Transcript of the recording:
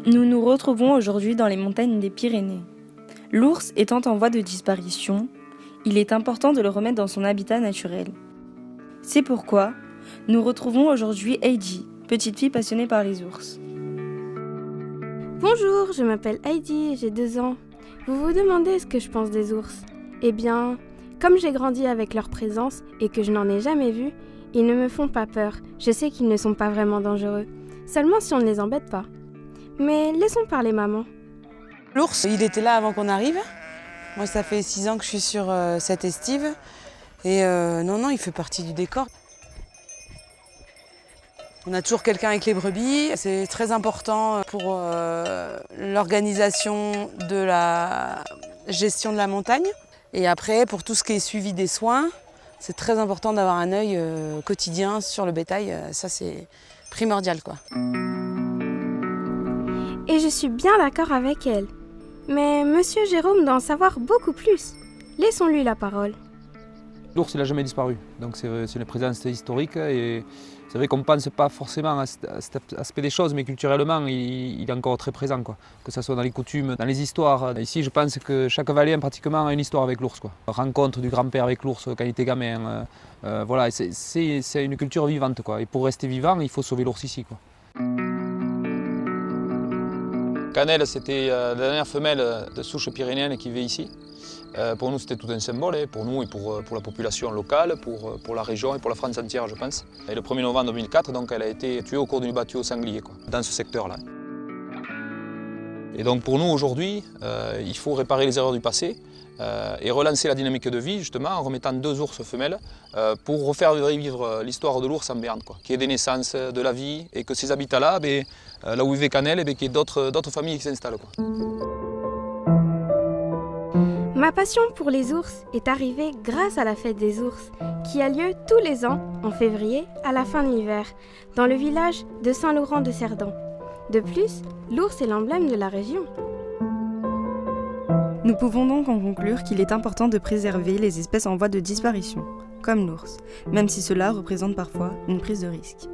Nous nous retrouvons aujourd'hui dans les montagnes des Pyrénées. L'ours étant en voie de disparition, il est important de le remettre dans son habitat naturel. C'est pourquoi nous retrouvons aujourd'hui Heidi, petite fille passionnée par les ours. Bonjour, je m'appelle Heidi et j'ai 2 ans. Vous vous demandez ce que je pense des ours? Eh bien, comme j'ai grandi avec leur présence et que je n'en ai jamais vu, ils ne me font pas peur. Je sais qu'ils ne sont pas vraiment dangereux, seulement si on ne les embête pas. Mais laissons parler maman. L'ours, il était là avant qu'on arrive. Moi, ça fait 6 ans que je suis sur cette estive. Et non, il fait partie du décor. On a toujours quelqu'un avec les brebis. C'est très important pour l'organisation de la gestion de la montagne. Et après, pour tout ce qui est suivi des soins, c'est très important d'avoir un œil quotidien sur le bétail. Ça, c'est primordial, quoi. Et je suis bien d'accord avec elle. Mais Monsieur Jérôme doit en savoir beaucoup plus. Laissons-lui la parole. L'ours, il n'a jamais disparu, donc c'est une présence historique et c'est vrai qu'on ne pense pas forcément à cet aspect des choses, mais culturellement, il est encore très présent, quoi. Que ce soit dans les coutumes, dans les histoires. Ici, je pense que chaque Valais, pratiquement, a une histoire avec l'ours, quoi. Rencontre du grand-père avec l'ours quand il était gamin. Voilà, c'est une culture vivante, quoi. Et pour rester vivant, il faut sauver l'ours ici, quoi. Cannelle, c'était la dernière femelle de souche pyrénéenne qui vivait ici. Pour nous, c'était tout un symbole, pour nous et pour la population locale, pour la région et pour la France entière, je pense. Et le 1er novembre 2004, donc, elle a été tuée au cours d'une battue au sanglier, quoi, dans ce secteur-là. Et donc pour nous, aujourd'hui, il faut réparer les erreurs du passé et relancer la dynamique de vie, justement, en remettant 2 ours femelles pour refaire revivre l'histoire de l'ours en Béarn, quoi. Qu'il y ait des naissances, de la vie, et que ces habitats-là, là où vivait Cannelle, qu'il y ait d'autres familles qui s'installent, quoi. Ma passion pour les ours est arrivée grâce à la fête des ours, qui a lieu tous les ans, en février, à la fin de l'hiver, dans le village de Saint-Laurent-de-Cerdan. De plus, l'ours est l'emblème de la région. Nous pouvons donc en conclure qu'il est important de préserver les espèces en voie de disparition, comme l'ours, même si cela représente parfois une prise de risque.